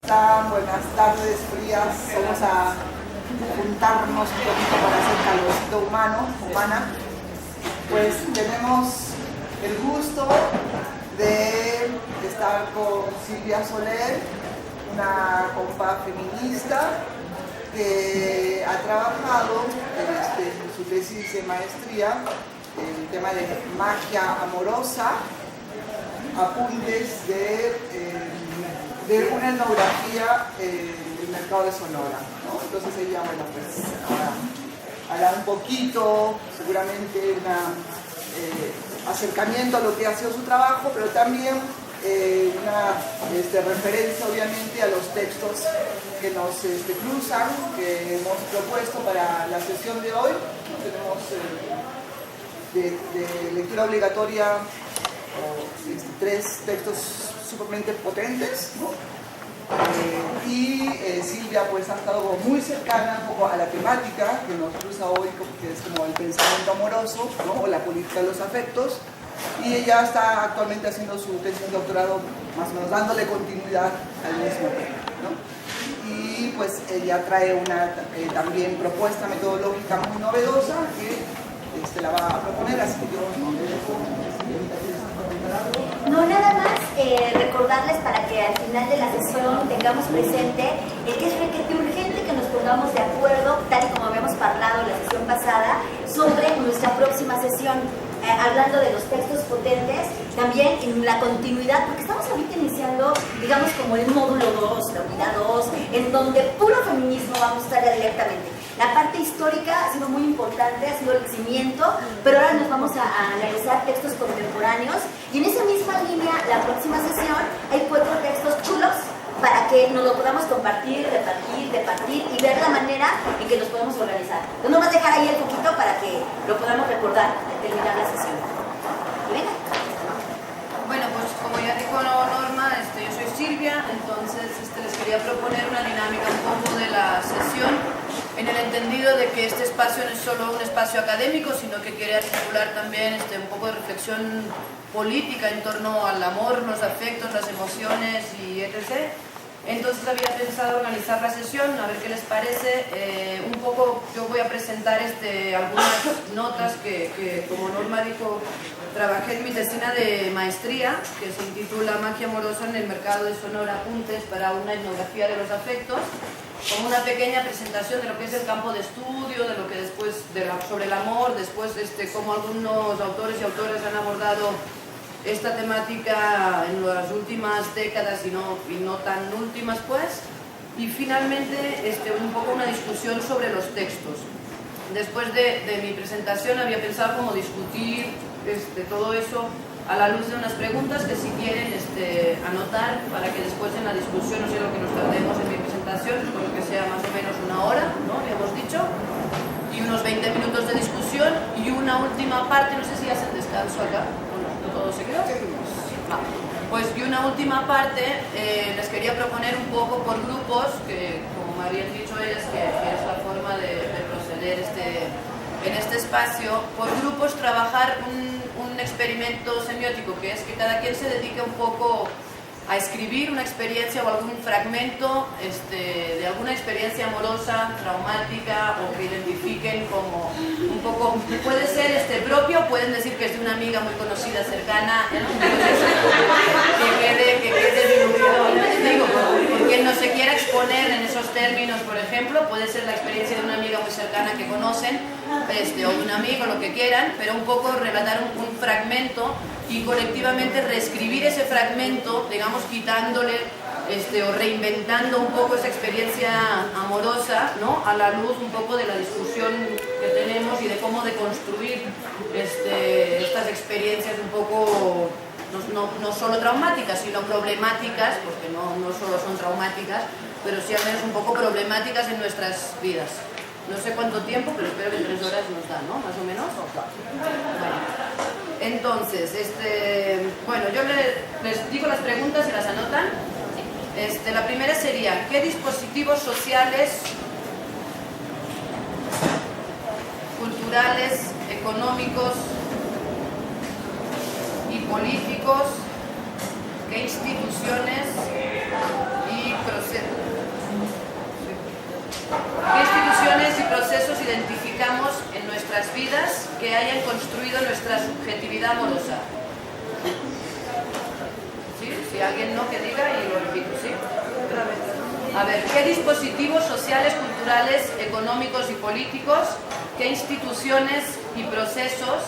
Buenas tardes frías, vamos a juntarnos un poquito para hacer calorcito humana. Pues tenemos el gusto de estar con Silvia Soler, una compa feminista que ha trabajado en su tesis de maestría el tema de magia amorosa, apuntes de una etnografía del mercado de Sonora, ¿no? Entonces ella, bueno, pues ahora habla un poquito, seguramente un acercamiento a lo que ha sido su trabajo, pero también una referencia obviamente a los textos que nos cruzan, que hemos propuesto para la sesión de hoy. Tenemos de lectura obligatoria tres textos sumamente potentes, ¿no? Silvia pues ha estado como muy cercana un poco a la temática que nos cruza hoy, que es como el pensamiento amoroso, ¿no? O la política de los afectos, y ella está actualmente haciendo su tesis de doctorado más o menos dándole continuidad al mismo tema, ¿no? Y pues ella trae una también propuesta metodológica muy novedosa que la va a proponer, así que yo no le dejo. No, nada más recordarles para que al final de la sesión tengamos presente que es urgente que nos pongamos de acuerdo, tal y como habíamos hablado en la sesión pasada, sobre nuestra próxima sesión, hablando de los textos potentes, también en la continuidad, porque estamos ahorita iniciando, digamos, como el módulo 2, la unidad 2, en donde puro feminismo vamos a estar ya directamente. La parte histórica ha sido muy importante, ha sido el cimiento, pero ahora nos vamos a analizar textos contemporáneos y en esa misma línea, la próxima sesión, hay 4 textos chulos para que nos lo podamos compartir, repartir y ver la manera en que nos podemos organizar. Entonces, no más dejar ahí el poquito para que lo podamos recordar al terminar la sesión. ¿Y venga? Bueno, pues como ya dijo Norma, yo soy Silvia, entonces les quería proponer una dinámica un poco de la sesión, en el entendido de que este espacio no es solo un espacio académico, sino que quiere articular también un poco de reflexión política en torno al amor, los afectos, las emociones y etc. Entonces había pensado organizar la sesión, a ver qué les parece. Un poco yo voy a presentar algunas notas que, como Norma dijo, trabajé en mi tesina de maestría, que se intitula Magia amorosa en el mercado de Sonora, apuntes para una etnografía de los afectos, como una pequeña presentación de lo que es el campo de estudio, de lo que después, sobre el amor, después cómo algunos autores y autoras han abordado esta temática en las últimas décadas y no tan últimas, pues, y finalmente un poco una discusión sobre los textos. Después de mi presentación había pensado cómo discutir todo eso a la luz de unas preguntas que si quieren anotar para que después en la discusión, no sé lo que nos tardemos en mi presentación, espero que sea más o menos una hora, ¿no? Le hemos dicho, y unos 20 minutos de discusión y una última parte, no sé si hacen descanso acá, ¿no? ¿Todo se quedó? Pues y una última parte, les quería proponer un poco por grupos, que como me habían dicho ellas, que es la forma de proceder en este espacio, por grupos trabajar un experimento semiótico, que es que cada quien se dedique un poco a escribir una experiencia o algún fragmento de alguna experiencia amorosa, traumática, o que identifiquen como un poco, puede ser propio, pueden decir que es de una amiga muy conocida, cercana, que quede diluido, digo, por quien no se quiera exponer en esos términos, por ejemplo, puede ser la experiencia de una amiga muy cercana que conocen, o de un amigo, lo que quieran, pero un poco relatar un fragmento y colectivamente reescribir ese fragmento, digamos, quitándole o reinventando un poco esa experiencia amorosa, ¿no? A la luz un poco de la discusión que tenemos y de cómo deconstruir estas experiencias un poco no solo traumáticas, sino problemáticas, porque no solo son traumáticas, pero sí al menos un poco problemáticas en nuestras vidas. No sé cuánto tiempo, pero espero que 3 horas nos dan, ¿no? Más o menos. Bueno, entonces, bueno, yo les digo las preguntas y las anotan. La primera sería, ¿qué dispositivos sociales, culturales, económicos y políticos, qué instituciones y identificamos en nuestras vidas que hayan construido nuestra subjetividad amorosa? ¿Sí? Si alguien no, que diga y lo repito, ¿sí? A ver, ¿qué dispositivos sociales, culturales, económicos y políticos, qué instituciones y procesos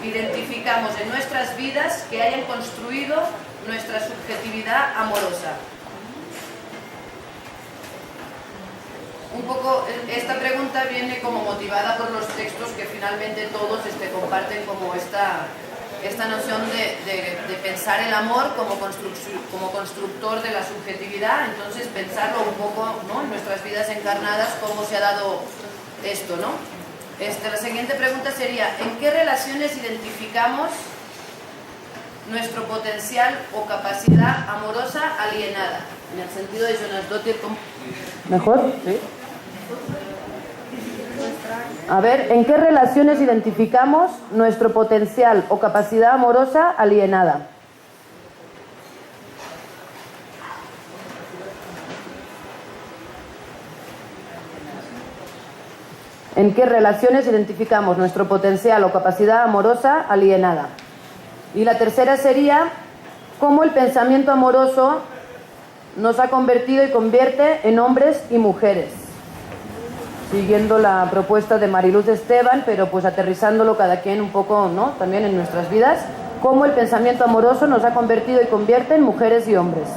identificamos en nuestras vidas que hayan construido nuestra subjetividad amorosa? Un poco, esta pregunta viene como motivada por los textos que finalmente todos comparten como esta noción de pensar el amor como constructor de la subjetividad. Entonces pensarlo un poco, ¿no?, en nuestras vidas encarnadas, cómo se ha dado esto, ¿no? La siguiente pregunta sería, ¿en qué relaciones identificamos nuestro potencial o capacidad amorosa alienada? En el sentido de Jonas Dottir. ¿Mejor? Sí. A ver, ¿en qué relaciones identificamos nuestro potencial o capacidad amorosa alienada? ¿En qué relaciones identificamos nuestro potencial o capacidad amorosa alienada? Y la tercera sería, ¿cómo el pensamiento amoroso nos ha convertido y convierte en hombres y mujeres? Siguiendo la propuesta de Mariluz Esteban, pero pues aterrizándolo cada quien un poco, ¿no?, también en nuestras vidas, cómo el pensamiento amoroso nos ha convertido y convierte en mujeres y hombres.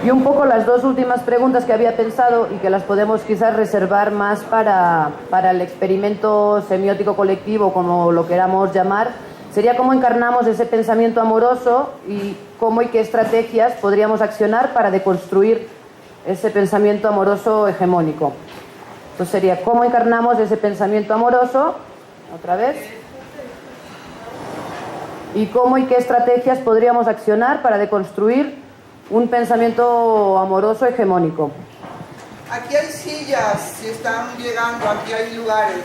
Y un poco las dos últimas preguntas que había pensado y que las podemos quizás reservar más para el experimento semiótico colectivo, como lo queramos llamar, sería cómo encarnamos ese pensamiento amoroso y cómo y qué estrategias podríamos accionar para deconstruir ese pensamiento amoroso hegemónico. Entonces sería cómo encarnamos ese pensamiento amoroso, otra vez, y cómo y qué estrategias podríamos accionar para deconstruir un pensamiento amoroso hegemónico. Aquí hay sillas, si están llegando, aquí hay lugares.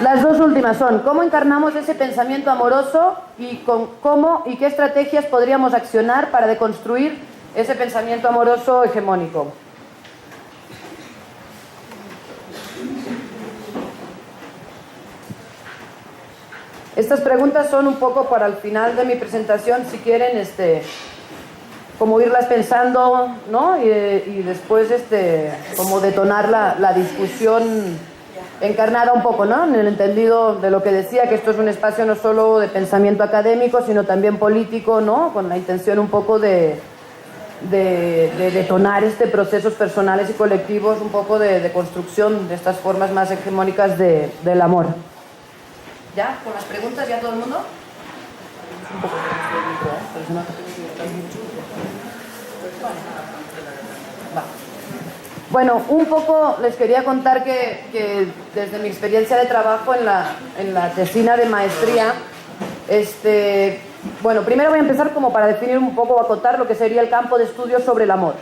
Las dos últimas son cómo encarnamos ese pensamiento amoroso y cómo y qué estrategias podríamos accionar para deconstruir ese pensamiento amoroso hegemónico. Estas preguntas son un poco para el final de mi presentación, si quieren, como irlas pensando, ¿no? Y después, como detonar la discusión encarnada un poco, ¿no? En el entendido de lo que decía, que esto es un espacio no solo de pensamiento académico, sino también político, ¿no? Con la intención un poco de detonar procesos personales y colectivos, un poco de construcción de estas formas más hegemónicas del amor. ¿Ya? ¿Con las preguntas ya todo el mundo? Bueno, un poco les quería contar que desde mi experiencia de trabajo en la tesina de maestría, bueno, primero voy a empezar como para definir un poco o acotar lo que sería el campo de estudio sobre el amor,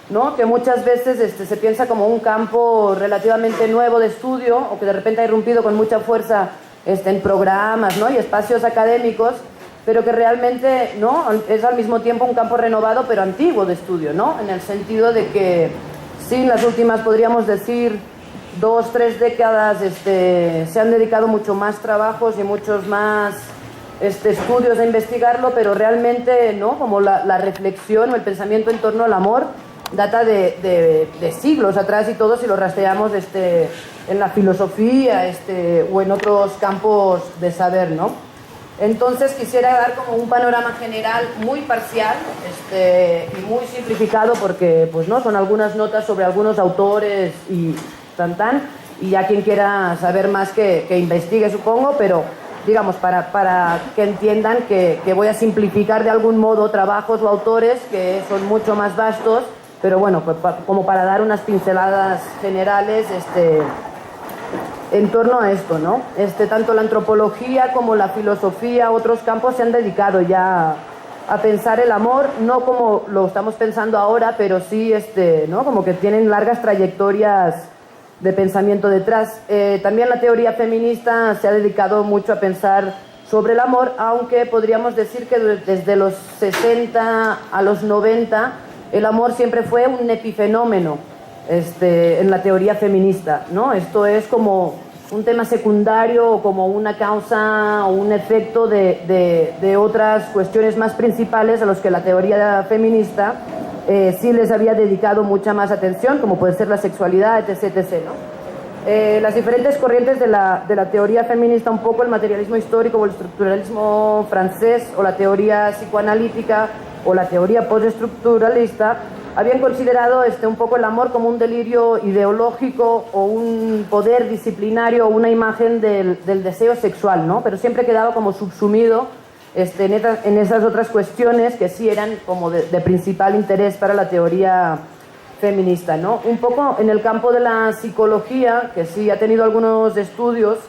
¿no? Que muchas veces se piensa como un campo relativamente nuevo de estudio o que de repente ha irrumpido con mucha fuerza en programas, ¿no?, y espacios académicos, pero que realmente, ¿no?, es al mismo tiempo un campo renovado pero antiguo de estudio, ¿no?, en el sentido de que sí, en las últimas, podríamos decir, 2-3 décadas se han dedicado mucho más trabajos y muchos más estudios a investigarlo, pero realmente, ¿no?, como la reflexión o el pensamiento en torno al amor data de siglos atrás, y todo si lo rastreamos en la filosofía o en otros campos de saber, ¿no? Entonces quisiera dar como un panorama general muy parcial y muy simplificado, porque pues no son algunas notas sobre algunos autores y y ya quien quiera saber más que investigue, supongo, pero digamos para que entiendan que voy a simplificar de algún modo trabajos o autores que son mucho más vastos, pero bueno, pues como para dar unas pinceladas generales en torno a esto, ¿no? Tanto la antropología como la filosofía, otros campos se han dedicado ya a pensar el amor, no como lo estamos pensando ahora, pero sí, ¿no?, como que tienen largas trayectorias de pensamiento detrás. También la teoría feminista se ha dedicado mucho a pensar sobre el amor, aunque podríamos decir que desde los 60 a los 90 el amor siempre fue un epifenómeno en la teoría feminista, ¿no? Esto es como un tema secundario o como una causa o un efecto de otras cuestiones más principales a los que la teoría feminista sí les había dedicado mucha más atención, como puede ser la sexualidad, etc. ¿no? Las diferentes corrientes de la teoría feminista, un poco el materialismo histórico o el estructuralismo francés o la teoría psicoanalítica o la teoría postestructuralista, habían considerado un poco el amor como un delirio ideológico o un poder disciplinario o una imagen del deseo sexual, ¿no? Pero siempre quedaba como subsumido en esas otras cuestiones que sí eran como de principal interés para la teoría feminista, ¿no? Un poco en el campo de la psicología, que sí ha tenido algunos estudios,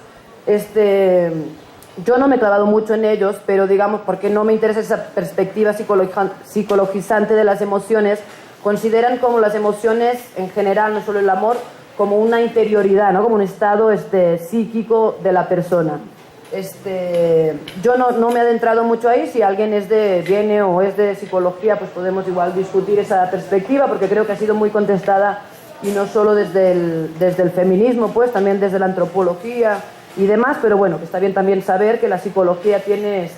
yo no me he clavado mucho en ellos, pero digamos, porque no me interesa esa perspectiva psicologizante de las emociones, consideran como las emociones en general, no solo el amor, como una interioridad, ¿no? Como un estado psíquico de la persona. Yo no me he adentrado mucho ahí. Si alguien viene o es de psicología, pues podemos igual discutir esa perspectiva, porque creo que ha sido muy contestada, y no solo desde el feminismo, pues también desde la antropología y demás, pero bueno, que está bien también saber que la psicología tiene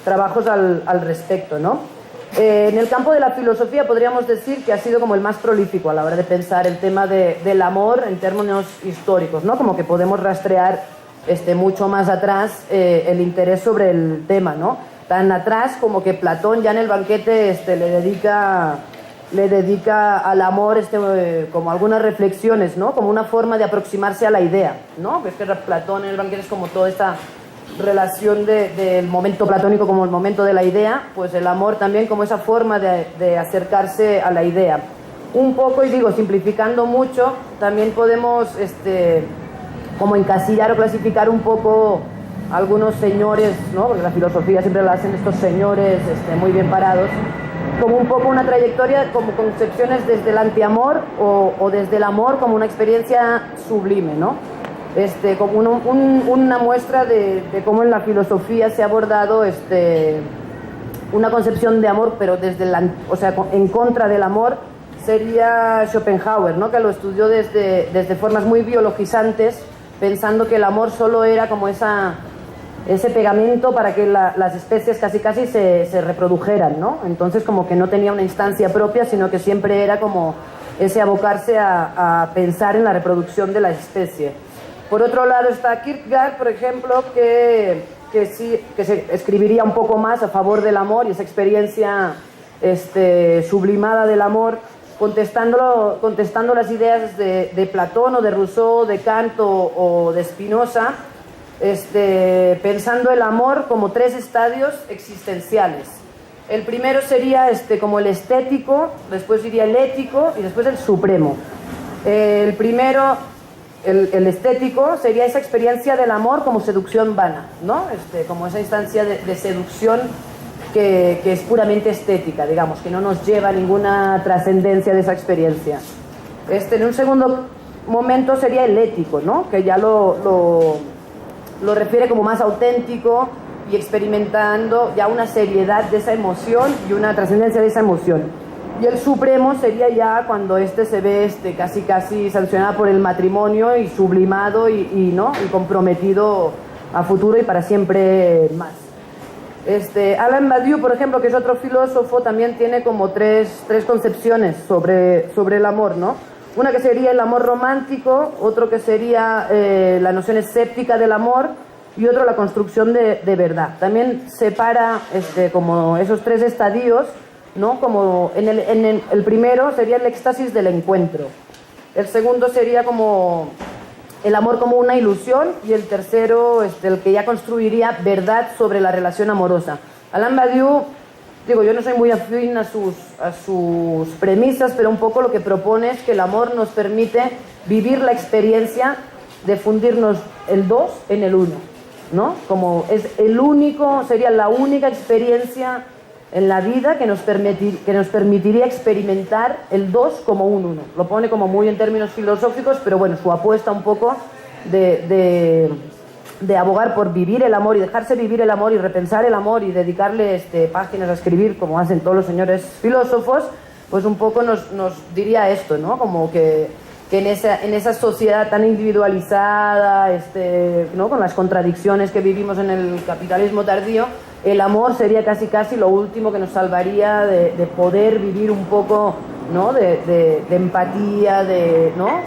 trabajos al respecto, ¿no? En el campo de la filosofía podríamos decir que ha sido como el más prolífico a la hora de pensar el tema del amor en términos históricos, ¿no? Como que podemos rastrear mucho más atrás el interés sobre el tema, ¿no? Tan atrás como que Platón ya en el banquete le dedica al amor como algunas reflexiones, ¿no? Como una forma de aproximarse a la idea, ¿no? Es que Platón en el banquete es como toda esta relación del momento platónico como el momento de la idea, pues el amor también como esa forma de acercarse a la idea. Un poco, y digo, simplificando mucho, también podemos como encasillar o clasificar un poco algunos señores, ¿no? Porque la filosofía siempre la hacen estos señores muy bien parados, como un poco una trayectoria, como concepciones desde el antiamor o desde el amor como una experiencia sublime, ¿no? Como una muestra de cómo en la filosofía se ha abordado una concepción de amor, pero en contra del amor, sería Schopenhauer, ¿no? Que lo estudió desde formas muy biologizantes, pensando que el amor solo era como ese pegamento para que las especies casi se reprodujeran, ¿no? Entonces como que no tenía una instancia propia, sino que siempre era como ese abocarse a pensar en la reproducción de la especie. Por otro lado está Kierkegaard, por ejemplo, que se escribiría un poco más a favor del amor y esa experiencia sublimada del amor, contestando las ideas de Platón o de Rousseau, de Kant o de Spinoza, pensando el amor como 3 estadios existenciales. El primero sería como el estético, después iría el ético y después el supremo. El primero, el estético, sería esa experiencia del amor como seducción vana, ¿no? Como esa instancia de seducción que es puramente estética, digamos, que no nos lleva a ninguna trascendencia de esa experiencia. En un segundo momento sería el ético, ¿no? Que ya lo refiere como más auténtico y experimentando ya una seriedad de esa emoción y una trascendencia de esa emoción. Y el supremo sería ya cuando se ve casi sancionado por el matrimonio y sublimado y comprometido a futuro y para siempre más. Alain Badiou, por ejemplo, que es otro filósofo, también tiene como tres concepciones sobre el amor, ¿no? Una que sería el amor romántico, otro que sería la noción escéptica del amor y otro la construcción de verdad. También separa como esos 3 estadios, ¿no? Como el primero sería el éxtasis del encuentro, el segundo sería como el amor como una ilusión y el tercero el que ya construiría verdad sobre la relación amorosa. Alain Badiou, digo, yo no soy muy afín a sus premisas, pero un poco lo que propone es que el amor nos permite vivir la experiencia de fundirnos el 2 en el 1, ¿no? Como es el único, sería la única experiencia en la vida que nos permitiría experimentar el dos como un uno. Lo pone como muy en términos filosóficos, pero bueno, su apuesta un poco de abogar por vivir el amor y dejarse vivir el amor y repensar el amor y dedicarle páginas a escribir, como hacen todos los señores filósofos, pues un poco nos diría esto, ¿no? Como que en esa sociedad tan individualizada, ¿no? Con las contradicciones que vivimos en el capitalismo tardío, el amor sería casi lo último que nos salvaría de poder vivir un poco, ¿no? de empatía, ¿no?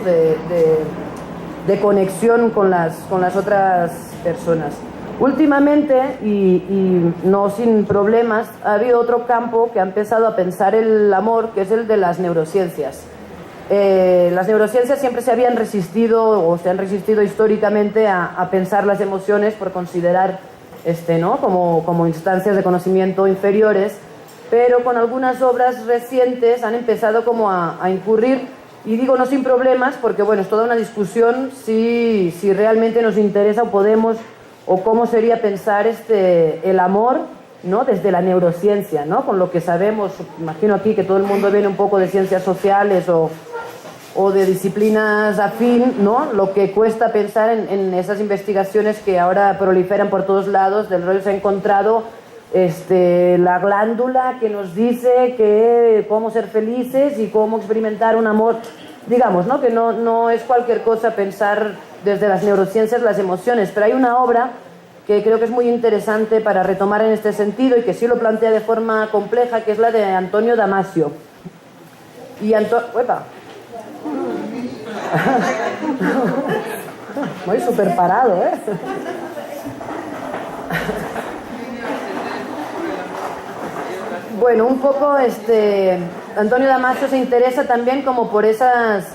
de conexión con las otras personas. Últimamente, y no sin problemas, ha habido otro campo que ha empezado a pensar el amor, que es el de las neurociencias. Las neurociencias siempre se habían resistido o se han resistido históricamente a pensar las emociones por considerar ¿no? como instancias de conocimiento inferiores, pero con algunas obras recientes han empezado como a incurrir, y digo no sin problemas porque bueno, es toda una discusión si realmente nos interesa o podemos o cómo sería pensar el amor, ¿no? Desde la neurociencia, ¿no? Con lo que sabemos, imagino aquí que todo el mundo viene un poco de ciencias sociales o de disciplinas afín, ¿no? Lo que cuesta pensar en esas investigaciones que ahora proliferan por todos lados. Del rollo se ha encontrado la glándula que nos dice cómo ser felices y cómo experimentar un amor, digamos, ¿no? Que no es cualquier cosa pensar desde las neurociencias las emociones, pero hay una obra que creo que es muy interesante para retomar en este sentido y que sí lo plantea de forma compleja, que es la de Antonio Damasio. Y ¡Uepa! Muy súper parado, ¿eh? Bueno, un poco Antonio Damasio se interesa también como por esas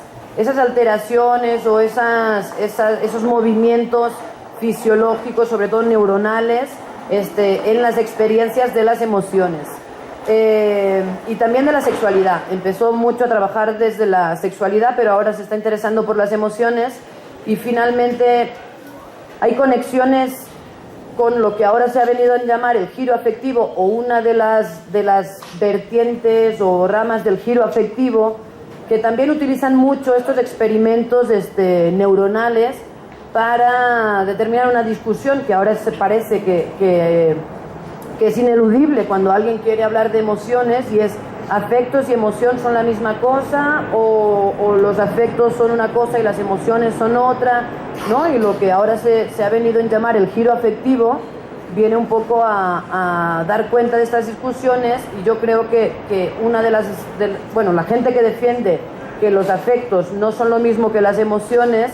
alteraciones o esos movimientos fisiológicos, sobre todo neuronales, en las experiencias de las emociones. Y también de la sexualidad. Empezó mucho a trabajar desde la sexualidad, pero ahora se está interesando por las emociones y finalmente hay conexiones con lo que ahora se ha venido a llamar el giro afectivo, o una de las vertientes o ramas del giro afectivo, que también utilizan mucho estos experimentos neuronales para determinar una discusión que ahora se parece que es ineludible cuando alguien quiere hablar de emociones, y es: ¿afectos y emoción son la misma cosa o los afectos son una cosa y las emociones son otra? ¿No? Y lo que ahora se ha venido a llamar el giro afectivo viene un poco a dar cuenta de estas discusiones, y yo creo que una de la gente que defiende que los afectos no son lo mismo que las emociones,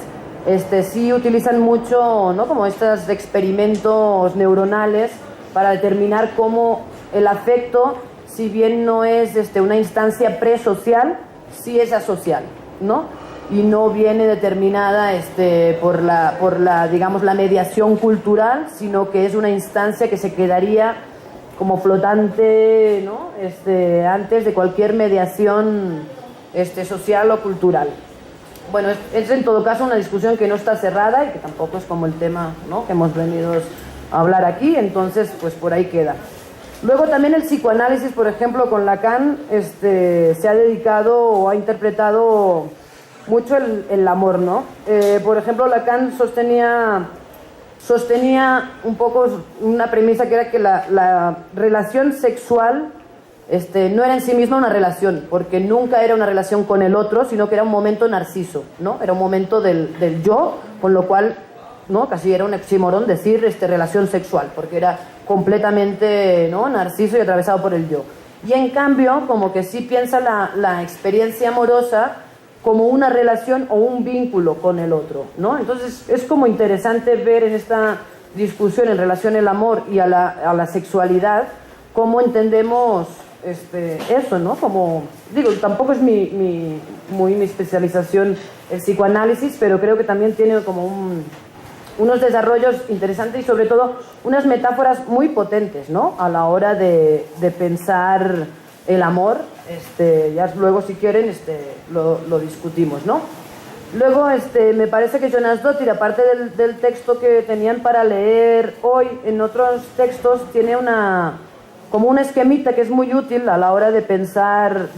sí utilizan mucho, ¿no? Como estos experimentos neuronales para determinar cómo el afecto, si bien no es una instancia presocial, sí es asocial, ¿no? Y no viene determinada por la digamos, la mediación cultural, sino que es una instancia que se quedaría como flotante, ¿no? Antes de cualquier mediación social o cultural. Bueno, es en todo caso una discusión que no está cerrada y que tampoco es como el tema, ¿no? que hemos venido a hablar aquí, entonces pues por ahí queda. Luego también el psicoanálisis, por ejemplo, con Lacan, se ha dedicado o ha interpretado mucho el amor, ¿no? Por ejemplo, Lacan sostenía un poco una premisa que era que la relación sexual no era en sí misma una relación, porque nunca era una relación con el otro, sino que era un momento narciso, ¿no? Era un momento del yo, con lo cual, ¿no? Casi era un oxímoron decir relación sexual, porque era completamente, ¿no? narciso y atravesado por el yo. Y en cambio, como que sí piensa la experiencia amorosa como una relación o un vínculo con el otro, ¿no? Entonces es como interesante ver en esta discusión en relación al amor y a la sexualidad cómo entendemos eso, ¿no? Como digo, tampoco es mi especialización el psicoanálisis, pero creo que también tiene como unos desarrollos interesantes y sobre todo unas metáforas muy potentes, ¿no? A la hora de pensar el amor. Ya luego si quieren lo discutimos, ¿no? Luego me parece que Jonas Dottir, aparte del texto que tenían para leer hoy, en otros textos tiene una como una esquemita que es muy útil a la hora de pensar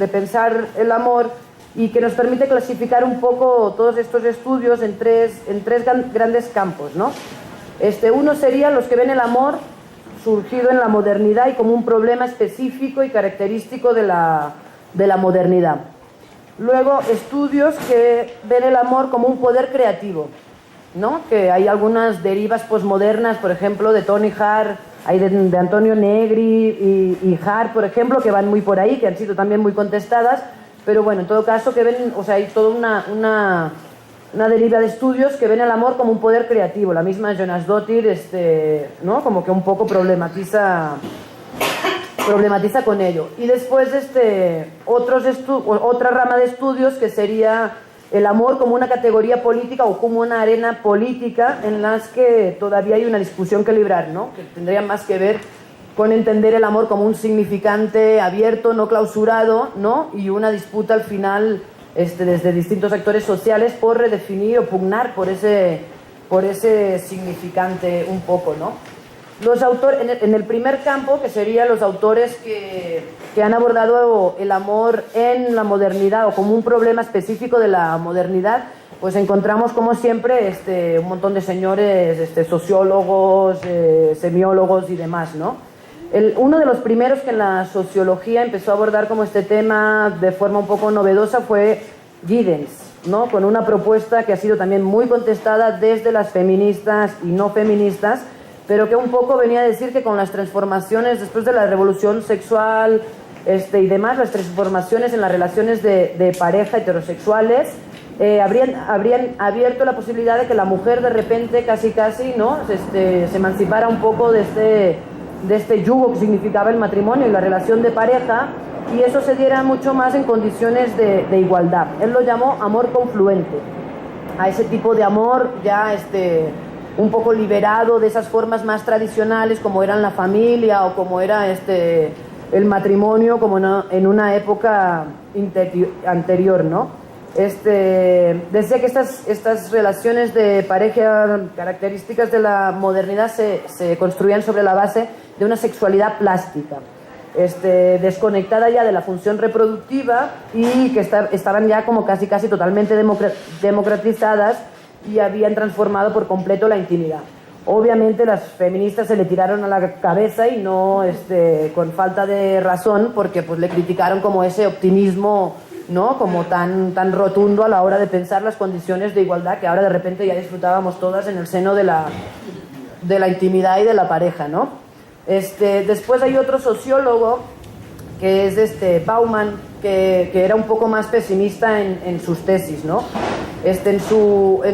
el amor y que nos permite clasificar un poco todos estos estudios en tres grandes campos, ¿no? Uno sería los que ven el amor surgido en la modernidad y como un problema específico y característico de la modernidad. Luego, estudios que ven el amor como un poder creativo, ¿no? Que hay algunas derivas posmodernas, por ejemplo, de Tony Hart, hay de Antonio Negri y Hart, por ejemplo, que van muy por ahí, que han sido también muy contestadas, pero bueno, en todo caso, que ven, o sea, hay toda una deriva de estudios que ven el amor como un poder creativo. La misma Jonas Dottir, ¿no? Como que un poco problematiza con ello. Y después otra rama de estudios que sería el amor como una categoría política o como una arena política en las que todavía hay una discusión que librar, ¿no? Que tendría más que ver con entender el amor como un significante abierto, no clausurado, ¿no? Y una disputa al final desde distintos actores sociales por redefinir o pugnar por ese significante un poco, ¿no? Los autores, en el primer campo, que serían los autores que han abordado el amor en la modernidad o como un problema específico de la modernidad, pues encontramos como siempre un montón de señores sociólogos, semiólogos y demás, ¿no? Uno de los primeros que en la sociología empezó a abordar como este tema de forma un poco novedosa fue Giddens, ¿no? Con una propuesta que ha sido también muy contestada desde las feministas y no feministas, pero que un poco venía a decir que con las transformaciones después de la revolución sexual y demás, las transformaciones en las relaciones de pareja heterosexuales, habrían abierto la posibilidad de que la mujer de repente casi, ¿no? se emancipara un poco de este yugo que significaba el matrimonio y la relación de pareja, y eso se diera mucho más en condiciones de igualdad. Él lo llamó amor confluente, a ese tipo de amor ya un poco liberado de esas formas más tradicionales como eran la familia o como era el matrimonio como en una época anterior, ¿no? Decía que estas relaciones de pareja características de la modernidad se construían sobre la base de una sexualidad plástica, desconectada ya de la función reproductiva y que estaban ya como casi totalmente democratizadas y habían transformado por completo la intimidad. Obviamente las feministas se le tiraron a la cabeza y no con falta de razón, porque pues le criticaron como ese optimismo, ¿no? Como tan rotundo a la hora de pensar las condiciones de igualdad que ahora de repente ya disfrutábamos todas en el seno de la intimidad y de la pareja, ¿no? Después hay otro sociólogo que es Bauman, que era un poco más pesimista en sus tesis, ¿no? En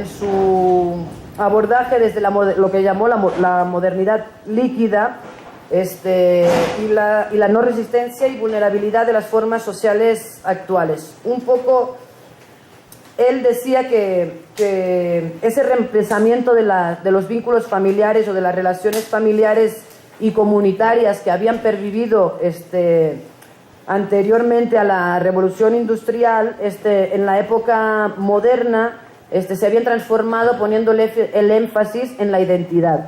su abordaje desde lo que llamó la modernidad líquida, y la no resistencia y vulnerabilidad de las formas sociales actuales. Un poco, él decía que ese reemplazamiento de los vínculos familiares o de las relaciones familiares y comunitarias que habían pervivido anteriormente a la revolución industrial, en la época moderna, se habían transformado poniéndole el énfasis en la identidad.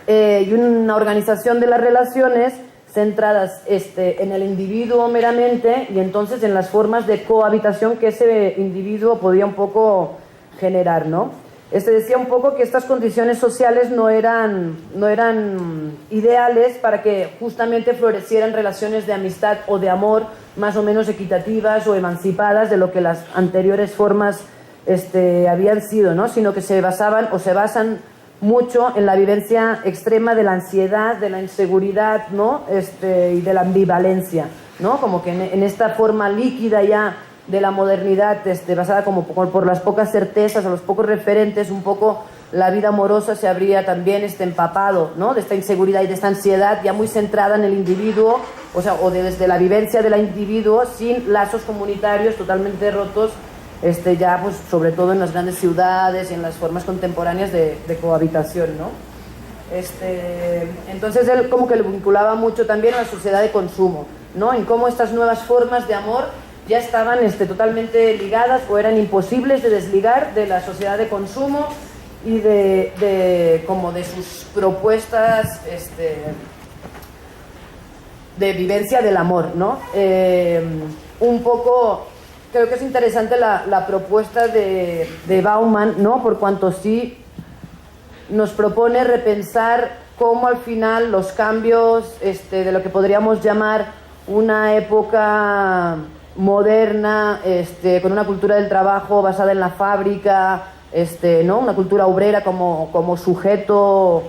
Y una organización de las relaciones centradas en el individuo meramente y entonces en las formas de cohabitación que ese individuo podía un poco generar, ¿no? Decía un poco que estas condiciones sociales no eran ideales para que justamente florecieran relaciones de amistad o de amor más o menos equitativas o emancipadas de lo que las anteriores formas habían sido, ¿no? Sino que se basaban o se basan mucho en la vivencia extrema de la ansiedad, de la inseguridad, ¿no? Y de la ambivalencia, ¿no? Como que en esta forma líquida ya de la modernidad, basada como por las pocas certezas o los pocos referentes, un poco la vida amorosa se habría también empapado, ¿no? De esta inseguridad y de esta ansiedad ya muy centrada en el individuo, o desde la vivencia del individuo, sin lazos comunitarios totalmente rotos, ya pues sobre todo en las grandes ciudades y en las formas contemporáneas de cohabitación, ¿no? Entonces él como que lo vinculaba mucho también a la sociedad de consumo, ¿no? En cómo estas nuevas formas de amor ya estaban totalmente ligadas o eran imposibles de desligar de la sociedad de consumo y de sus propuestas de vivencia del amor, ¿no? Un poco, creo que es interesante la propuesta de Bauman, ¿no? Por cuanto sí nos propone repensar cómo al final los cambios de lo que podríamos llamar una época moderna, con una cultura del trabajo basada en la fábrica, ¿no? Una cultura obrera como sujeto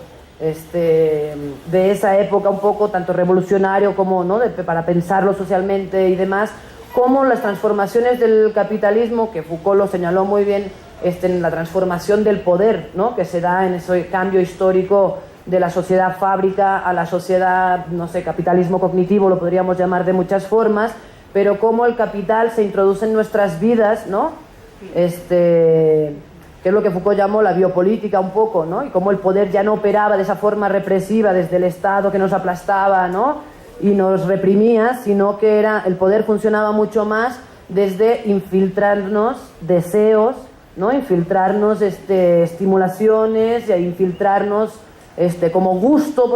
de esa época un poco tanto revolucionario como, ¿no? Para pensarlo socialmente y demás, como las transformaciones del capitalismo, que Foucault lo señaló muy bien, en la transformación del poder, ¿no? Que se da en ese cambio histórico de la sociedad fábrica a la sociedad, no sé, capitalismo cognitivo, lo podríamos llamar de muchas formas, pero cómo el capital se introduce en nuestras vidas, ¿no? Que es lo que Foucault llamó la biopolítica un poco, ¿no? Y cómo el poder ya no operaba de esa forma represiva desde el Estado que nos aplastaba, ¿no? Y nos reprimía, sino que el poder funcionaba mucho más desde infiltrarnos deseos, ¿no? Infiltrarnos estimulaciones y infiltrarnos como gusto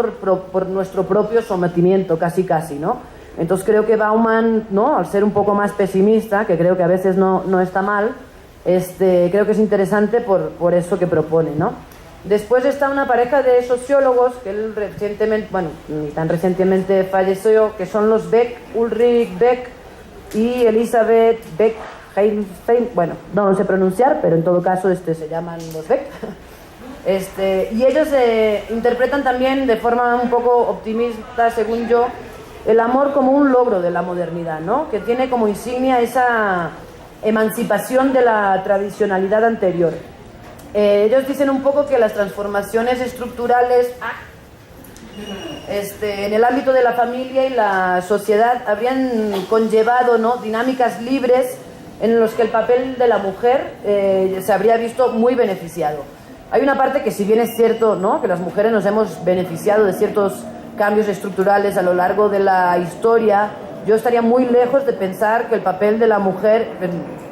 por nuestro propio sometimiento, casi, ¿no? Entonces creo que Bauman, ¿no? Al ser un poco más pesimista, que creo que a veces no está mal, creo que es interesante por eso que propone, ¿no? Después está una pareja de sociólogos que él recientemente, bueno, ni tan recientemente falleció, que son los Beck, Ulrich Beck y Elisabeth Beck Heinstein, bueno, no lo sé pronunciar, pero en todo caso se llaman los Beck. Y ellos interpretan también de forma un poco optimista, según yo, el amor como un logro de la modernidad, ¿no? Que tiene como insignia esa emancipación de la tradicionalidad anterior. Ellos dicen un poco que las transformaciones estructurales en el ámbito de la familia y la sociedad habrían conllevado, ¿no? Dinámicas libres en los que el papel de la mujer se habría visto muy beneficiado. Hay una parte que, si bien es cierto, ¿no? Que las mujeres nos hemos beneficiado de ciertos cambios estructurales a lo largo de la historia, yo estaría muy lejos de pensar que el papel de la mujer,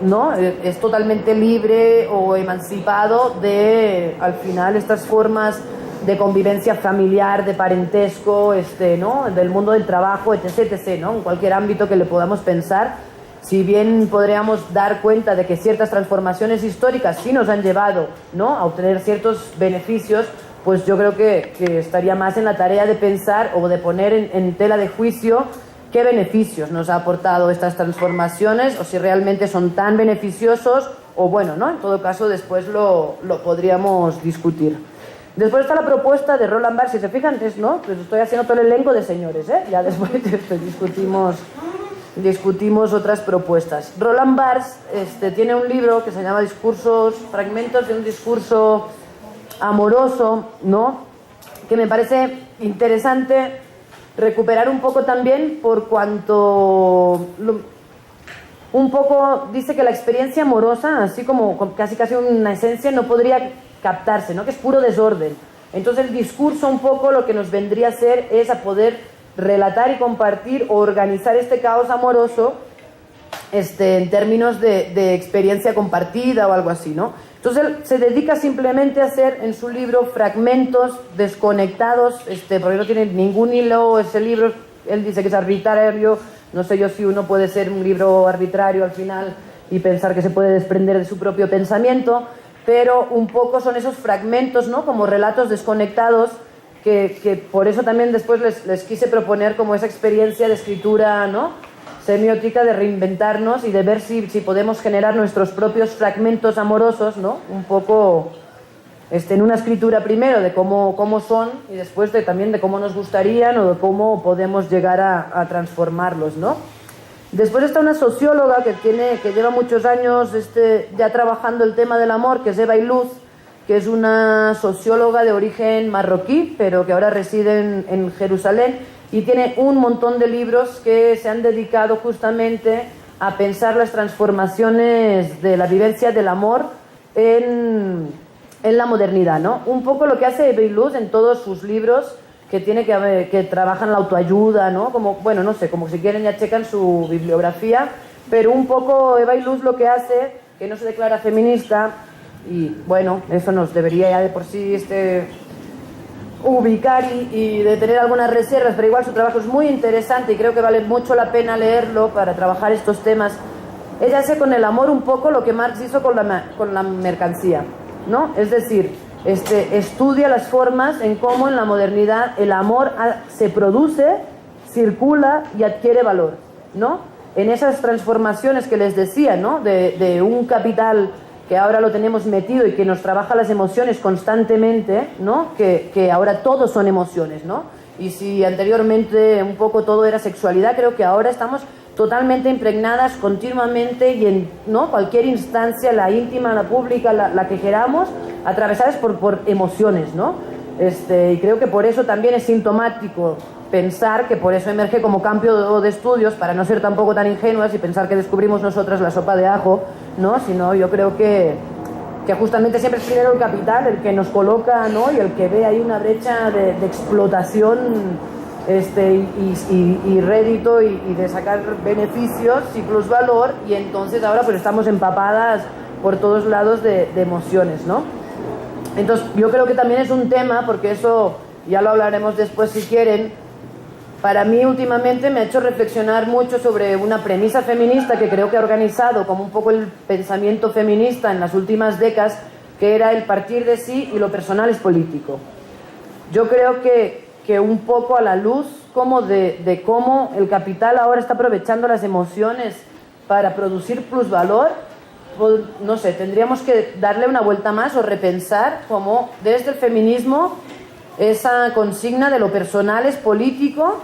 ¿no? Es totalmente libre o emancipado de, al final, estas formas de convivencia familiar, de parentesco, ¿no? Del mundo del trabajo, etc., ¿no? En cualquier ámbito que le podamos pensar. Si bien podríamos dar cuenta de que ciertas transformaciones históricas sí nos han llevado, ¿no? A obtener ciertos beneficios, pues yo creo que estaría más en la tarea de pensar o de poner en tela de juicio qué beneficios nos ha aportado estas transformaciones, o si realmente son tan beneficiosos, o bueno, ¿no? En todo caso después lo podríamos discutir. Después está la propuesta de Roland Barthes. Si se fijan, ¿no? Pues estoy haciendo todo el elenco de señores, ¿eh? Ya después discutimos otras propuestas. Roland Barthes tiene un libro que se llama Fragmentos de un discurso amoroso, ¿no? Que me parece interesante recuperar un poco también, por cuanto un poco dice que la experiencia amorosa, así como casi una esencia, no podría captarse, ¿no? Que es puro desorden. Entonces el discurso un poco lo que nos vendría a ser es a poder relatar y compartir o organizar este caos amoroso en términos de experiencia compartida o algo así, ¿no? Entonces él se dedica simplemente a hacer en su libro fragmentos desconectados, porque no tiene ningún hilo ese libro. Él dice que es arbitrario. No sé yo si uno puede ser un libro arbitrario al final y pensar que se puede desprender de su propio pensamiento, pero un poco son esos fragmentos, ¿no? Como relatos desconectados, que por eso también después les quise proponer como esa experiencia de escritura, ¿no? Semiótica, de reinventarnos y de ver si podemos generar nuestros propios fragmentos amorosos, ¿no? Un poco en una escritura primero de cómo son, y después también de cómo nos gustarían o de cómo podemos llegar a transformarlos, ¿no? Después está una socióloga que lleva muchos años ya trabajando el tema del amor, que es Eva Iluz, que es una socióloga de origen marroquí, pero que ahora reside en Jerusalén, y tiene un montón de libros que se han dedicado justamente a pensar las transformaciones de la vivencia del amor en la modernidad, ¿no? Un poco lo que hace Eva Iluz en todos sus libros, que trabajan la autoayuda, ¿no? Como, bueno, no sé, como si quieren ya checan su bibliografía, pero un poco Eva Iluz lo que hace, que no se declara feminista, y bueno, eso nos debería ya de por sí ubicar y de tener algunas reservas, pero igual su trabajo es muy interesante y creo que vale mucho la pena leerlo para trabajar estos temas. Ella hace con el amor un poco lo que Marx hizo con la mercancía, ¿no? Es decir, estudia las formas en cómo en la modernidad el amor se produce, circula y adquiere valor, ¿no? En esas transformaciones que les decía, ¿no? De un capital que ahora lo tenemos metido y que nos trabaja las emociones constantemente, ¿no? Que ahora todos son emociones, ¿no? Y si anteriormente un poco todo era sexualidad, creo que ahora estamos totalmente impregnadas continuamente y en, ¿no? Cualquier instancia, la íntima, la pública, la que queramos, atravesadas por emociones, ¿no? Y creo que por eso también es sintomático pensar que por eso emerge como campo de estudios, para no ser tampoco tan ingenuas y pensar que descubrimos nosotras la sopa de ajo, ¿no? Sino yo creo que justamente siempre es primero el capital el que nos coloca, ¿no? Y el que ve ahí una brecha de explotación y rédito y de sacar beneficios y plusvalor, y entonces ahora pues estamos empapadas por todos lados de emociones, ¿no? Entonces yo creo que también es un tema, porque eso ya lo hablaremos después si quieren. Para mí últimamente me ha hecho reflexionar mucho sobre una premisa feminista que creo que ha organizado como un poco el pensamiento feminista en las últimas décadas, que era el partir de sí y lo personal es político. Yo creo que un poco a la luz como de cómo el capital ahora está aprovechando las emociones para producir plusvalor, pues, no sé, tendríamos que darle una vuelta más o repensar cómo desde el feminismo esa consigna de lo personal es político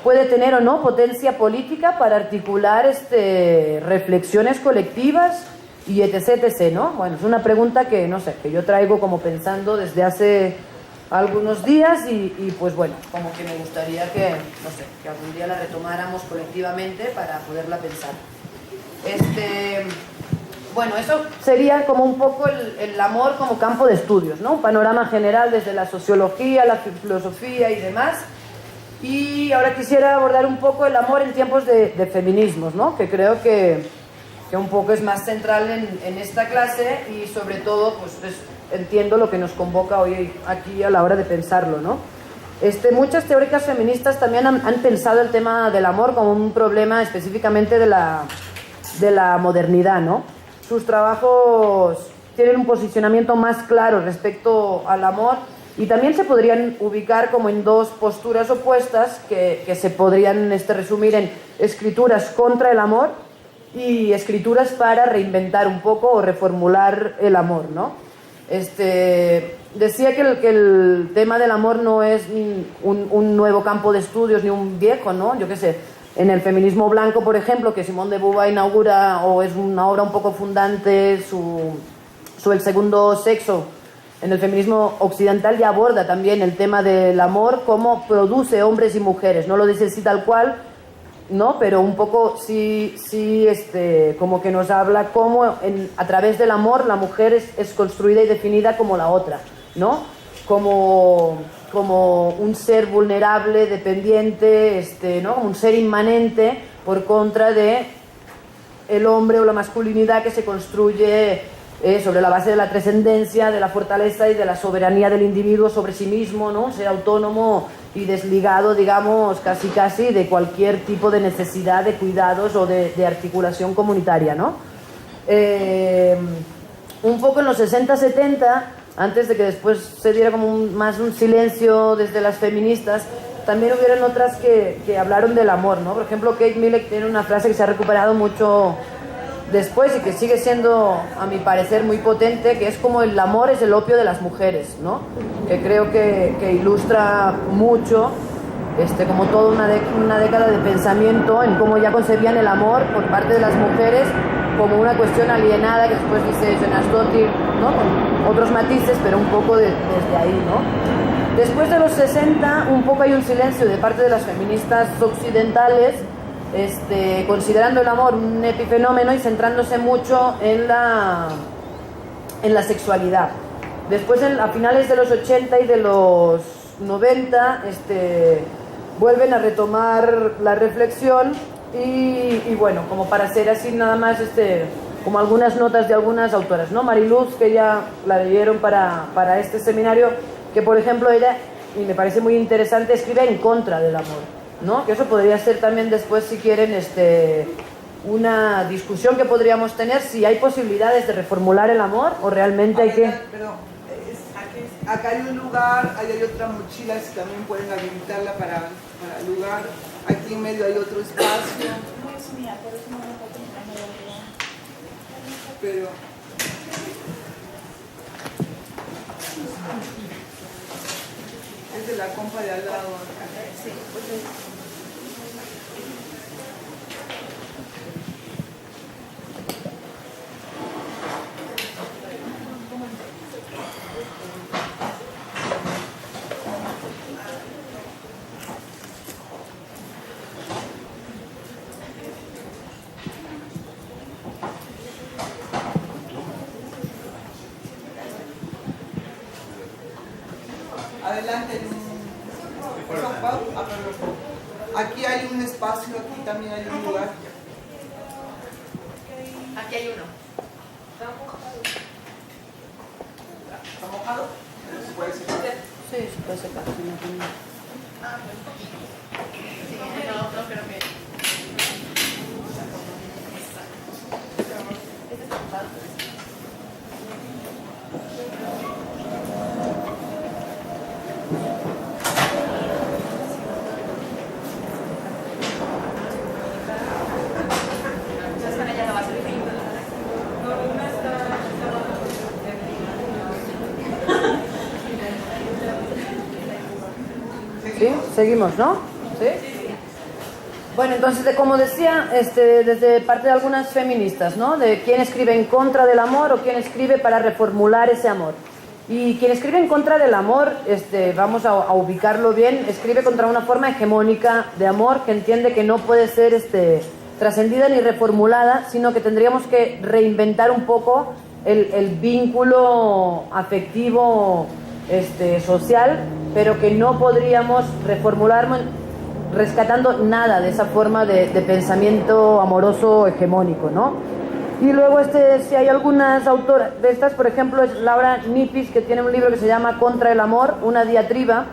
puede tener o no potencia política para articular reflexiones colectivas y etc, etc, ¿no? Bueno, es una pregunta que, no sé, que yo traigo como pensando desde hace algunos días y pues bueno, como que me gustaría que, no sé, que algún día la retomáramos colectivamente para poderla pensar. Bueno, eso sería como un poco el amor como campo de estudios, ¿no? Un panorama general desde la sociología, la filosofía y demás. Y ahora quisiera abordar un poco el amor en tiempos de feminismos, ¿no? Que creo que un poco es más central en esta clase y sobre todo, pues entiendo lo que nos convoca hoy aquí a la hora de pensarlo, ¿no? Muchas teóricas feministas también han pensado el tema del amor como un problema específicamente de la modernidad, ¿no? Sus trabajos tienen un posicionamiento más claro respecto al amor y también se podrían ubicar como en dos posturas opuestas que se podrían resumir en escrituras contra el amor y escrituras para reinventar un poco o reformular el amor, ¿no? Decía que el tema del amor no es un nuevo campo de estudios ni un viejo, ¿no? Yo qué sé, en el feminismo blanco, por ejemplo, que Simone de Beauvoir inaugura, o es una obra un poco fundante, el segundo sexo, en el feminismo occidental ya aborda también el tema del amor, cómo produce hombres y mujeres. No lo dice así tal cual, ¿no? Pero un poco sí como que nos habla cómo a través del amor la mujer es construida y definida como la otra, ¿no? Como un ser vulnerable, dependiente, ¿no? Como un ser inmanente por contra de el hombre o la masculinidad que se construye sobre la base de la trascendencia, de la fortaleza y de la soberanía del individuo sobre sí mismo, ¿no? Un ser autónomo y desligado, digamos, casi de cualquier tipo de necesidad de cuidados o de articulación comunitaria, ¿no? Un poco en los 60-70, antes de que después se diera como más un silencio desde las feministas, también hubieron otras que hablaron del amor, ¿no? Por ejemplo, Kate Millett tiene una frase que se ha recuperado mucho después y que sigue siendo, a mi parecer, muy potente, que es como el amor es el opio de las mujeres, ¿no? Que creo que ilustra mucho como toda una década de pensamiento en cómo ya concebían el amor por parte de las mujeres como una cuestión alienada, que después dice Jonas Dottir, ¿no? Con otros matices, pero un poco desde ahí, ¿no? Después de los 60, un poco hay un silencio de parte de las feministas occidentales, considerando el amor un epifenómeno y centrándose mucho en la sexualidad. Después, a finales de los 80 y de los 90, vuelven a retomar la reflexión y bueno, como para hacer así nada más, como algunas notas de algunas autoras, ¿no? Mariluz, que ya la leyeron para este seminario, que por ejemplo ella y me parece muy interesante, escribe en contra del amor, ¿no? Que eso podría ser también después, si quieren, una discusión que podríamos tener, si hay posibilidades de reformular el amor o realmente hay que... Perdón, acá hay un lugar, ahí hay otra mochila, si también pueden habilitarla para el lugar. Aquí en medio hay otro espacio. No es mía, por eso no me puedo comprar. Pero... es de la compa de al lado. Sí, pues Adelante. Aquí hay un espacio, aquí también hay un lugar. Aquí hay uno. ¿Está mojado? ¿Se puede secar? Sí, se puede secar. Sí, no creo que... ¿Sí? Seguimos, ¿no? ¿Sí? Bueno, entonces, como decía, desde parte de algunas feministas, ¿no? De quién escribe en contra del amor o quién escribe para reformular ese amor. Y quien escribe en contra del amor, vamos a ubicarlo bien, escribe contra una forma hegemónica de amor que entiende que no puede ser trascendida ni reformulada, sino que tendríamos que reinventar un poco el vínculo afectivo social, pero que no podríamos reformular rescatando nada de esa forma de pensamiento amoroso hegemónico, ¿no? Y luego si hay algunas autoras de estas, por ejemplo, es Laura Nippis, que tiene un libro que se llama Contra el amor, una diatriba.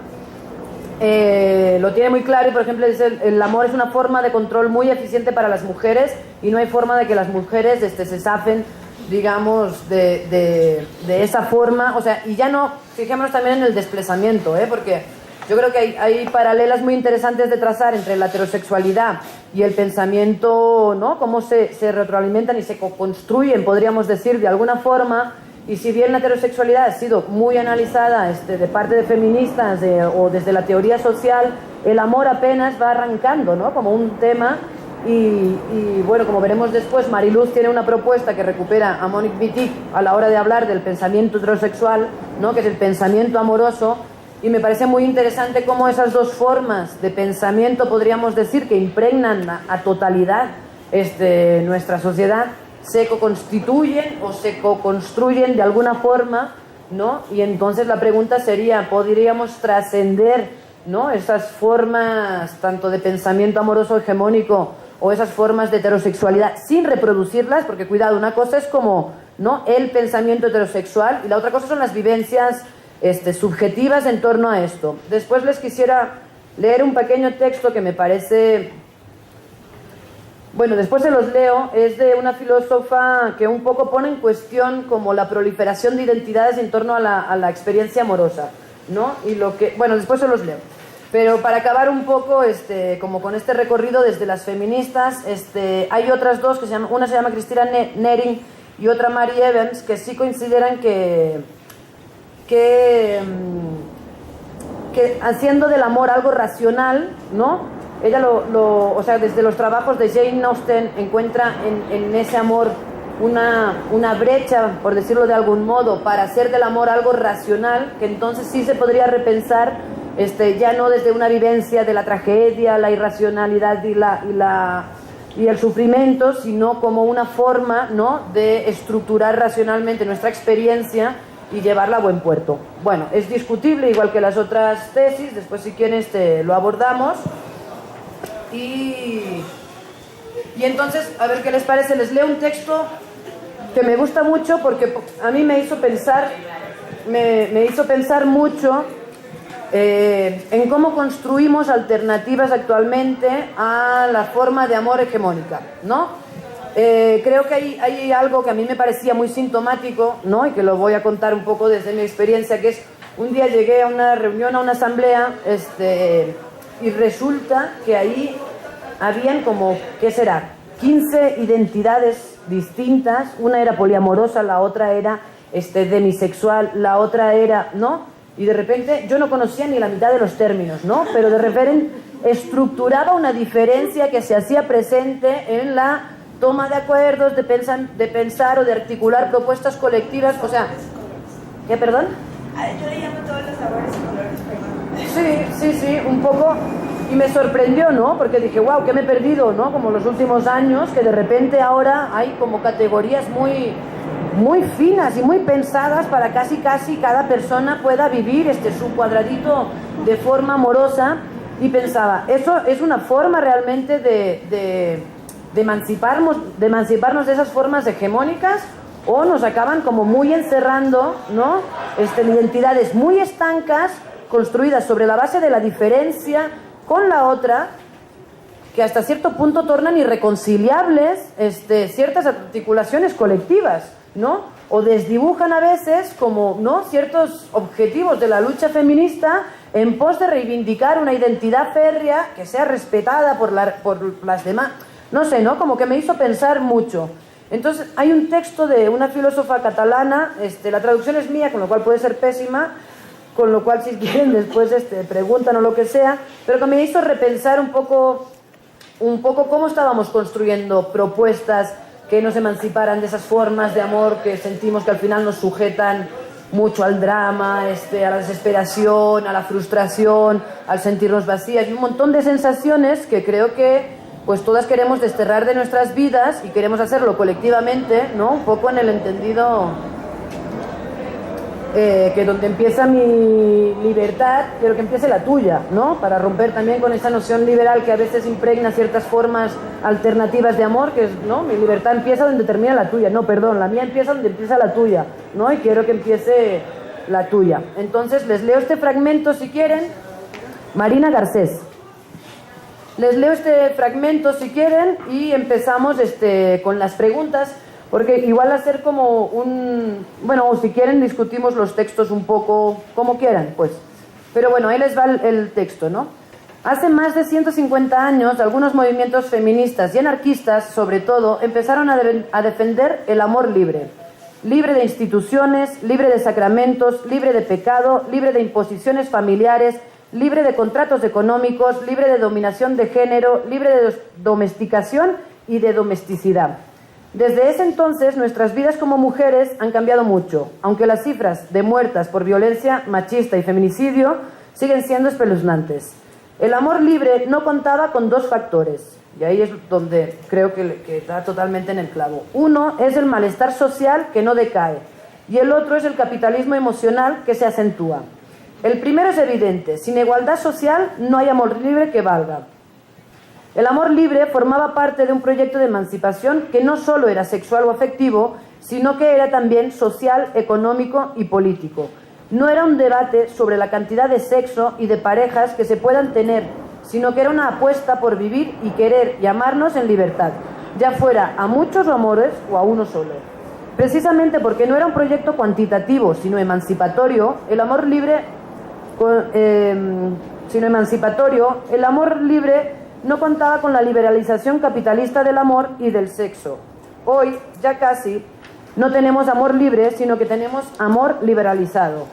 Lo tiene muy claro y, por ejemplo, dice el amor es una forma de control muy eficiente para las mujeres y no hay forma de que las mujeres se zafen, digamos, de esa forma. O sea, y ya no, fijémonos también en el desplazamiento, porque yo creo que hay paralelas muy interesantes de trazar entre la heterosexualidad y el pensamiento, ¿no? Cómo se retroalimentan y se construyen, podríamos decir, de alguna forma. Y si bien la heterosexualidad ha sido muy analizada de parte de feministas o desde la teoría social, el amor apenas va arrancando, ¿no? Como un tema. Y bueno, como veremos después, Mariluz tiene una propuesta que recupera a Monique Wittig a la hora de hablar del pensamiento heterosexual, ¿no? Que es el pensamiento amoroso. Y me parece muy interesante cómo esas dos formas de pensamiento, podríamos decir, que impregnan a totalidad nuestra sociedad, se co-constituyen o se co-construyen de alguna forma, ¿no? Y entonces la pregunta sería, ¿podríamos trascender, ¿no? esas formas tanto de pensamiento amoroso hegemónico o esas formas de heterosexualidad sin reproducirlas? Porque cuidado, una cosa es como, ¿no? el pensamiento heterosexual y la otra cosa son las vivencias subjetivas en torno a esto. Después les quisiera leer un pequeño texto que me parece... Bueno, después se los leo, es de una filósofa que un poco pone en cuestión como la proliferación de identidades en torno a la experiencia amorosa, ¿no? Y lo que... Bueno, después se los leo. Pero para acabar un poco, como con este recorrido desde las feministas, hay otras dos, una se llama Cristina Nering y otra Mary Evans, que sí consideran que haciendo del amor algo racional, ¿no? Ella o sea, desde los trabajos de Jane Austen encuentra en ese amor una brecha, por decirlo de algún modo, para hacer del amor algo racional, que entonces sí se podría repensar, ya no desde una vivencia de la tragedia, la irracionalidad y el sufrimiento, sino como una forma, ¿no? de estructurar racionalmente nuestra experiencia y llevarla a buen puerto. Bueno, es discutible igual que las otras tesis, después si quieren lo abordamos. Y entonces, a ver qué les parece, les leo un texto que me gusta mucho porque a mí me hizo pensar mucho en cómo construimos alternativas actualmente a la forma de amor hegemónica, ¿no? Creo que hay algo que a mí me parecía muy sintomático, ¿no? Y que lo voy a contar un poco desde mi experiencia, que es, un día llegué a una reunión, a una asamblea, y resulta que ahí habían como, ¿qué será?, 15 identidades distintas. Una era poliamorosa, la otra era demisexual, la otra era, ¿no? Y de repente yo no conocía ni la mitad de los términos, ¿no? Pero de repente estructuraba una diferencia que se hacía presente en la toma de acuerdos, de pensar o de articular propuestas colectivas. O sea, ¿qué, perdón? Yo le llamo todos los sabores y colores, perdón. Sí, un poco. Y me sorprendió, ¿no? Porque dije, wow, ¿qué me he perdido, ¿no? Como los últimos años, que de repente ahora hay como categorías muy finas y muy pensadas para casi cada persona pueda vivir su cuadradito de forma amorosa. Y pensaba, eso es una forma realmente de emanciparnos de esas formas hegemónicas, o nos acaban como muy encerrando, ¿no? Identidades muy estancas, construidas sobre la base de la diferencia con la otra, que hasta cierto punto tornan irreconciliables ciertas articulaciones colectivas, ¿no? O desdibujan a veces como, ¿no?, ciertos objetivos de la lucha feminista en pos de reivindicar una identidad férrea que sea respetada por las demás. No sé, ¿no? Como que me hizo pensar mucho. Entonces, hay un texto de una filósofa catalana, la traducción es mía, con lo cual puede ser pésima, con lo cual si quieren después preguntan o lo que sea, pero que me hizo repensar un poco cómo estábamos construyendo propuestas que nos emanciparan de esas formas de amor que sentimos que al final nos sujetan mucho al drama, a la desesperación, a la frustración, al sentirnos vacías, y un montón de sensaciones que creo que pues todas queremos desterrar de nuestras vidas y queremos hacerlo colectivamente, ¿no? Un poco en el entendido que donde empieza mi libertad, quiero que empiece la tuya, ¿no? Para romper también con esa noción liberal que a veces impregna ciertas formas alternativas de amor, que es, ¿no?, mi libertad empieza donde termina la tuya. No, perdón, la mía empieza donde empieza la tuya, ¿no? Y quiero que empiece la tuya. Entonces, les leo este fragmento si quieren. Marina Garcés. Les leo este fragmento si quieren y empezamos con las preguntas. Porque igual hacer como bueno, o si quieren discutimos los textos un poco como quieran, pues. Pero bueno, ahí les va el texto, ¿no? Hace más de 150 años, algunos movimientos feministas y anarquistas, sobre todo, empezaron a defender el amor libre. Libre de instituciones, libre de sacramentos, libre de pecado, libre de imposiciones familiares, libre de contratos económicos, libre de dominación de género, libre de domesticación y de domesticidad. Desde ese entonces, nuestras vidas como mujeres han cambiado mucho, aunque las cifras de muertas por violencia machista y feminicidio siguen siendo espeluznantes. El amor libre no contaba con dos factores, y ahí es donde creo que está totalmente en el clavo. Uno es el malestar social que no decae, y el otro es el capitalismo emocional que se acentúa. El primero es evidente: sin igualdad social no hay amor libre que valga. El amor libre formaba parte de un proyecto de emancipación que no solo era sexual o afectivo, sino que era también social, económico y político. No era un debate sobre la cantidad de sexo y de parejas que se puedan tener, sino que era una apuesta por vivir y querer y amarnos en libertad, ya fuera a muchos amores o a uno solo. Precisamente porque no era un proyecto cuantitativo, sino emancipatorio, el amor libre no contaba con la liberalización capitalista del amor y del sexo. Hoy, ya casi, no tenemos amor libre, sino que tenemos amor liberalizado.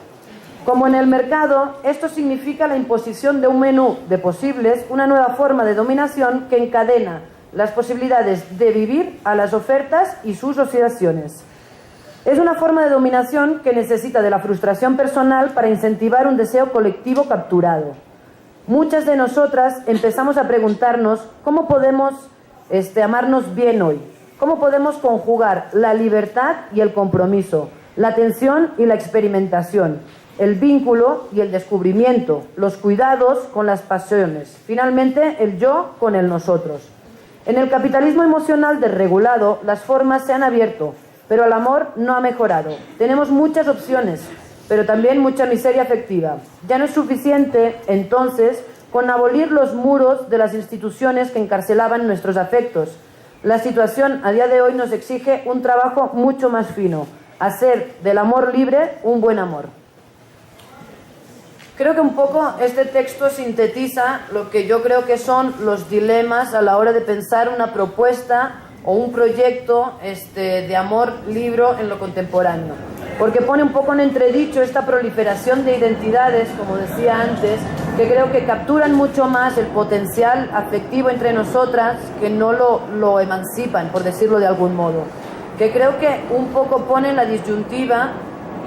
Como en el mercado, esto significa la imposición de un menú de posibles, una nueva forma de dominación que encadena las posibilidades de vivir a las ofertas y sus oscilaciones. Es una forma de dominación que necesita de la frustración personal para incentivar un deseo colectivo capturado. Muchas de nosotras empezamos a preguntarnos cómo podemos amarnos bien hoy, cómo podemos conjugar la libertad y el compromiso, la tensión y la experimentación, el vínculo y el descubrimiento, los cuidados con las pasiones, finalmente el yo con el nosotros. En el capitalismo emocional desregulado, las formas se han abierto, pero el amor no ha mejorado. Tenemos muchas opciones, pero también mucha miseria afectiva. Ya no es suficiente, entonces, con abolir los muros de las instituciones que encarcelaban nuestros afectos. La situación a día de hoy nos exige un trabajo mucho más fino, hacer del amor libre un buen amor. Creo que un poco este texto sintetiza lo que yo creo que son los dilemas a la hora de pensar una propuesta o un proyecto de amor libro en lo contemporáneo. Porque pone un poco en entredicho esta proliferación de identidades, como decía antes, que creo que capturan mucho más el potencial afectivo entre nosotras que no lo emancipan, por decirlo de algún modo. Que creo que un poco pone la disyuntiva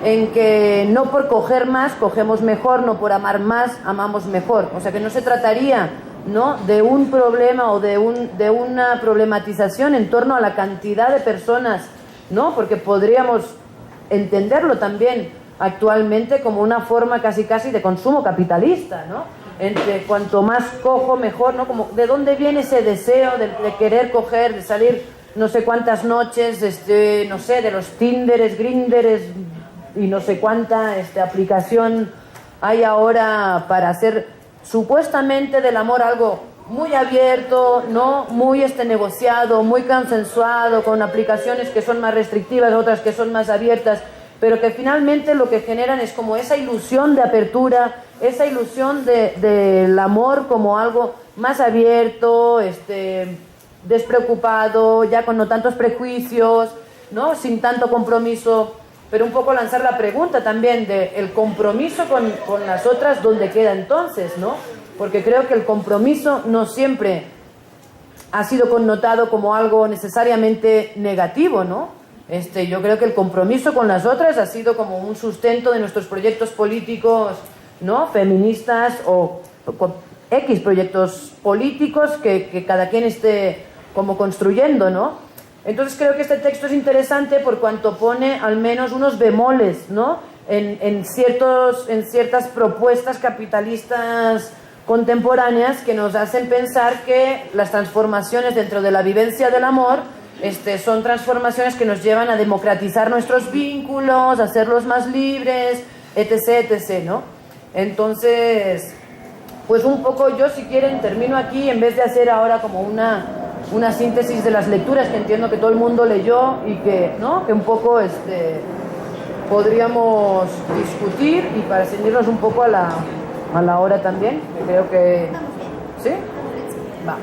en que no por coger más, cogemos mejor, no por amar más, amamos mejor. O sea que no se trataría, ¿no?, de un problema o de una problematización en torno a la cantidad de personas, ¿no?, porque podríamos entenderlo también actualmente como una forma casi de consumo capitalista, ¿no? Entre cuanto más cojo mejor, ¿no? Como de dónde viene ese deseo de querer coger, de salir no sé cuántas noches, no sé, de los Tinderes, Grinders y no sé cuánta aplicación hay ahora para hacer supuestamente del amor algo muy abierto, ¿no?, muy negociado, muy consensuado, con aplicaciones que son más restrictivas, otras que son más abiertas, pero que finalmente lo que generan es como esa ilusión de apertura, esa ilusión del amor como algo más abierto, despreocupado, ya con no tantos prejuicios, ¿no?, sin tanto compromiso, pero un poco lanzar la pregunta también de el compromiso con las otras, ¿dónde queda entonces, no? Porque creo que el compromiso no siempre ha sido connotado como algo necesariamente negativo, ¿no? Yo creo que el compromiso con las otras ha sido como un sustento de nuestros proyectos políticos, ¿no?, feministas o con X proyectos políticos que cada quien esté como construyendo, ¿no? Entonces creo que este texto es interesante por cuanto pone al menos unos bemoles, ¿no?, en ciertas propuestas capitalistas contemporáneas que nos hacen pensar que las transformaciones dentro de la vivencia del amor son transformaciones que nos llevan a democratizar nuestros vínculos, a hacerlos más libres, etc., ¿no? Entonces, pues un poco yo, si quieren, termino aquí en vez de hacer ahora como una síntesis de las lecturas que entiendo que todo el mundo leyó y que, ¿no?, que un poco podríamos discutir y para ceñirnos un poco a la hora también, que creo que... ¿Sí? Va.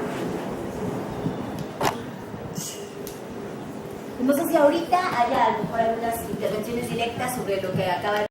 No sé si ahorita haya a lo mejor algunas intervenciones directas sobre lo que acaba de